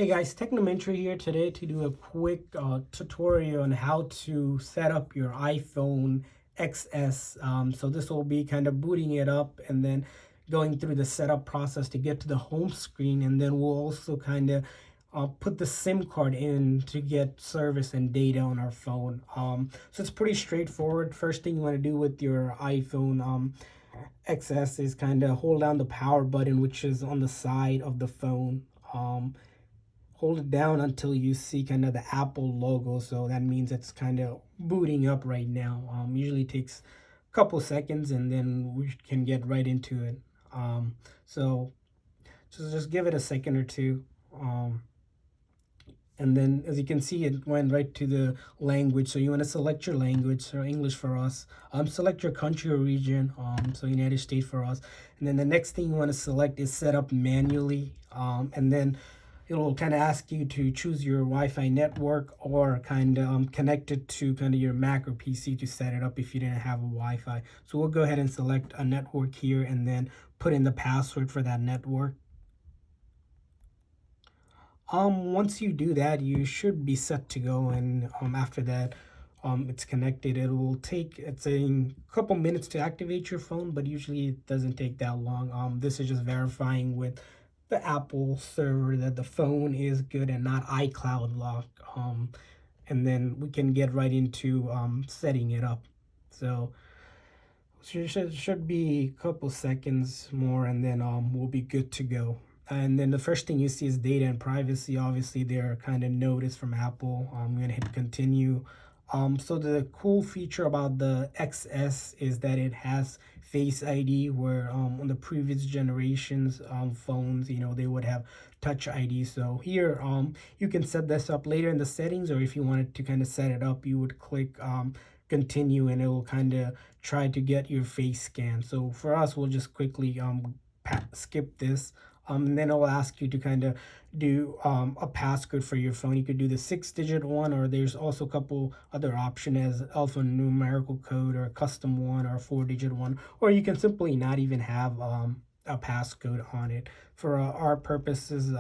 Hey guys, Technomentary here today to do a quick tutorial on how to set up your iPhone XS. So this will be kind of booting it up and then going through the setup process to get to the home screen, and then we'll also kind of put the SIM card in to get service and data on our phone. So it's pretty straightforward. First thing you want to do with your iPhone XS is kind of hold down the power button, which is on the side of the phone. Hold it down until you see kind of the Apple logo. So that means it's kind of booting up right now. Usually takes a couple seconds and then we can get right into it. Um, so just give it a second or two. And then as you can see, it went right to the language. So you want to select your language, so English for us. Select your country or region, so United States for us. And then the next thing you want to select is set up manually. And then it'll kind of ask you to choose your Wi-Fi network or kind of connect it to kind of your Mac or PC to set it up if you didn't have a Wi-Fi. So we'll go ahead and select a network here and then put in the password for that network. Once you do that, you should be set to go, and after that, it's connected. It will take, it's a couple minutes to activate your phone, but usually it doesn't take that long. This is just verifying with the Apple server that the phone is good and not iCloud lock. And then we can get right into setting it up. So should be a couple seconds more, and then we'll be good to go. And then the first thing you see is data and privacy. Obviously, they're kind of notice from Apple. I'm gonna hit continue. So the cool feature about the XS is that it has Face ID, where on the previous generations phones, they would have Touch ID. So here, you can set this up later in the settings, or if you wanted to kind of set it up, you would click continue, and it will kind of try to get your face scan. So for us, we'll just quickly skip this. And then it'll ask you to kind of do a passcode for your phone. You could do the 6-digit one, or there's also a couple other options as alphanumerical code or a custom one or a 4-digit one, or you can simply not even have a passcode on it. For our purposes,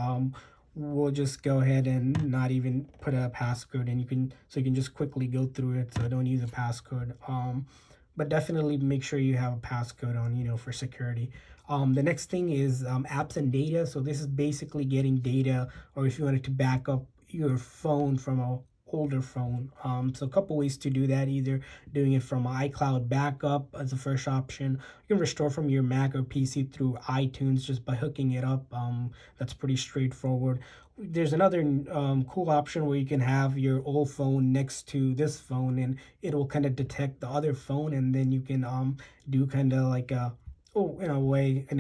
we'll just go ahead and not even put a passcode, and you can just quickly go through it. So don't use a passcode. But definitely make sure you have a passcode on, for security. The next thing is apps and data. So this is basically getting data, or if you wanted to back up your phone from a older phone. So a couple ways to do that, either doing it from iCloud backup as the first option. You can restore from your Mac or PC through iTunes just by hooking it up. That's pretty straightforward. There's another cool option where you can have your old phone next to this phone, and it will kind of detect the other phone, and then you can do kind of like a, in a way, an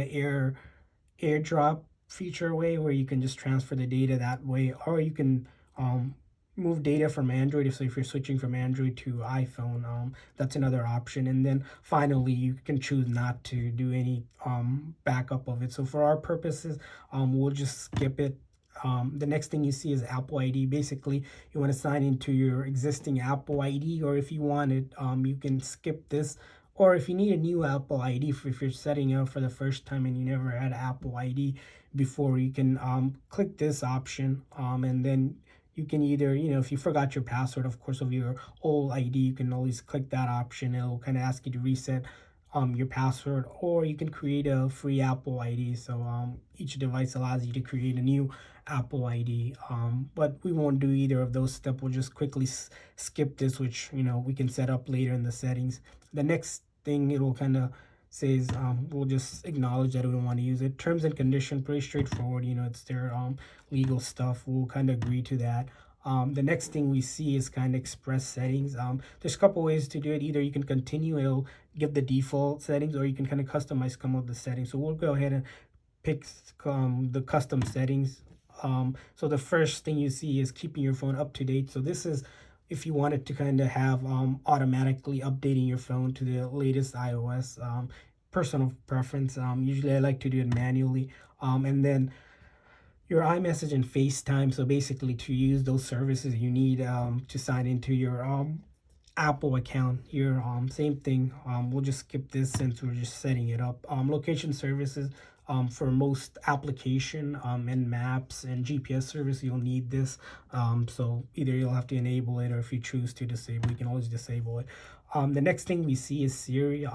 airdrop feature way, where you can just transfer the data that way, or you can move data from Android. So if you're switching from Android to iPhone, that's another option. And then finally, you can choose not to do any backup of it. So for our purposes, we'll just skip it. The next thing you see is Apple ID. Basically, you want to sign into your existing Apple ID, or if you want it, you can skip this. Or if you need a new Apple ID, if you're setting up for the first time and you never had Apple ID before, you can click this option, and then you can either, if you forgot your password, of course, of your old ID, you can always click that option. It'll kind of ask you to reset your password, or you can create a free Apple ID. So each device allows you to create a new Apple ID. But we won't do either of those steps. We'll just quickly skip this, which we can set up later in the settings. The next thing it will kind of says, we'll just acknowledge that we don't want to use it. Terms and condition, pretty straightforward. It's their legal stuff. We'll kind of agree to that. The next thing we see is kind of express settings. There's a couple ways to do it. Either you can continue, it'll give the default settings, or you can kind of customize some of the settings. So we'll go ahead and pick the custom settings. So the first thing you see is keeping your phone up to date. So this is if you wanted to kind of have automatically updating your phone to the latest iOS. Personal preference. Usually I like to do it manually. And then your iMessage and FaceTime. So basically, to use those services, you need to sign into your Apple account here. Same thing. We'll just skip this since we're just setting it up. Location services. For most application and maps and GPS service, you'll need this. So either you'll have to enable it, or if you choose to disable, you can always disable it. The next thing we see is Siri.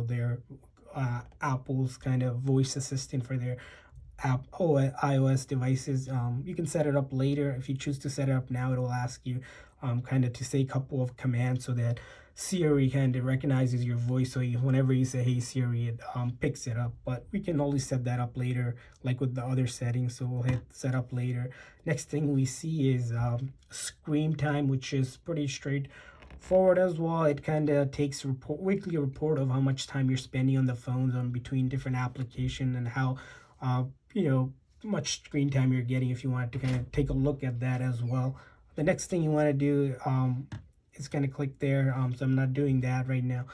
Their Apple's kind of voice assistant for their iOS devices. You can set it up later. If you choose to set it up now, it'll ask you kind of to say a couple of commands so that Siri kind of recognizes your voice. So whenever you say, "Hey Siri," it picks it up. But we can always set that up later, like with the other settings. So we'll hit set up later. Next thing we see is screen time, which is pretty straightforward as well. It kind of takes weekly report of how much time you're spending on the phones on between different applications, and how uh, much screen time you're getting, if you want to kind of take a look at that as well. The next thing you want to do is kind of click there. So I'm not doing that right now.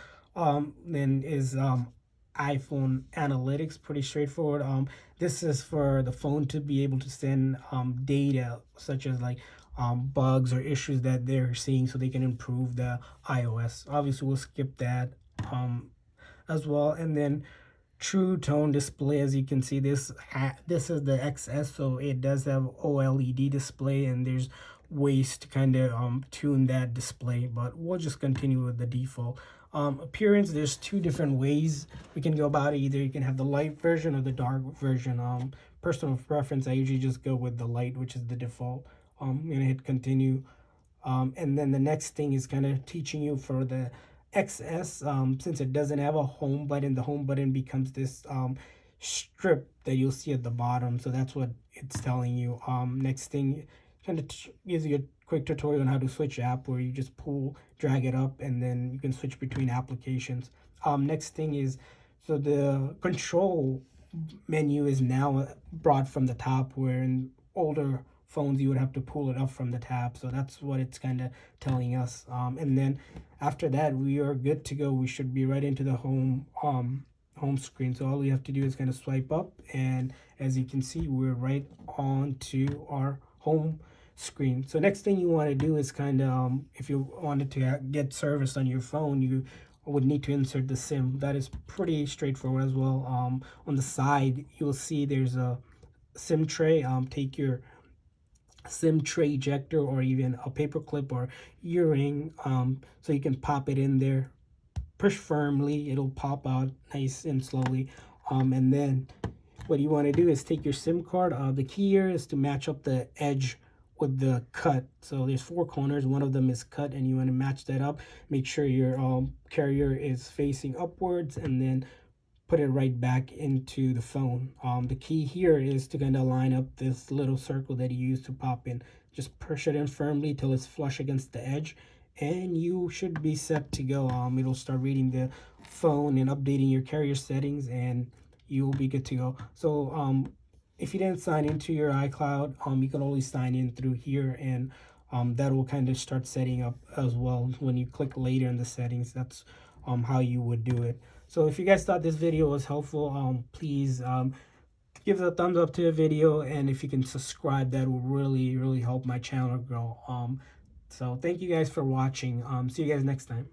Then is iPhone analytics, pretty straightforward. This is for the phone to be able to send data such as like bugs or issues that they're seeing, so they can improve the iOS. Obviously, we'll skip that as well. And then true tone display, as you can see, this is the XS, so it does have OLED display, and there's ways to kind of tune that display, but we'll just continue with the default. Appearance, there's two different ways we can go about it. Either you can have the light version or the dark version. Personal preference, I usually just go with the light, which is the default. I'm gonna hit continue. And then the next thing is kind of teaching you for the XS, since it doesn't have a home button, the home button becomes this strip that you'll see at the bottom. So that's what it's telling you. Next thing kind of gives you a quick tutorial on how to switch app, where you just drag it up, and then you can switch between applications. Next thing is, so the control menu is now brought from the top, where in older phones you would have to pull it up from the tab. So that's what it's kind of telling us. And then after that, we are good to go. We should be right into the home screen. So all we have to do is kind of swipe up, and as you can see, we're right on to our home screen. So next thing you want to do is kind of if you wanted to get service on your phone, you would need to insert the SIM. That is pretty straightforward as well. On the side, you'll see there's a SIM tray. Take your SIM tray ejector, or even a paper clip or earring, so you can pop it in there, push firmly, it'll pop out nice and slowly. And then what you want to do is take your SIM card. The key here is to match up the edge with the cut. So there's four corners, one of them is cut, and you want to match that up. Make sure your carrier is facing upwards, and then put it right back into the phone. The key here is to kind of line up this little circle that you use to pop in. Just push it in firmly till it's flush against the edge, and you should be set to go. It'll start reading the phone and updating your carrier settings, and you will be good to go. So if you didn't sign into your iCloud, you can always sign in through here, and that will kind of start setting up as well. When you click later in the settings, that's how you would do it. So if you guys thought this video was helpful, please give a thumbs up to the video, and if you can subscribe, that will really help my channel grow. So thank you guys for watching. See you guys next time.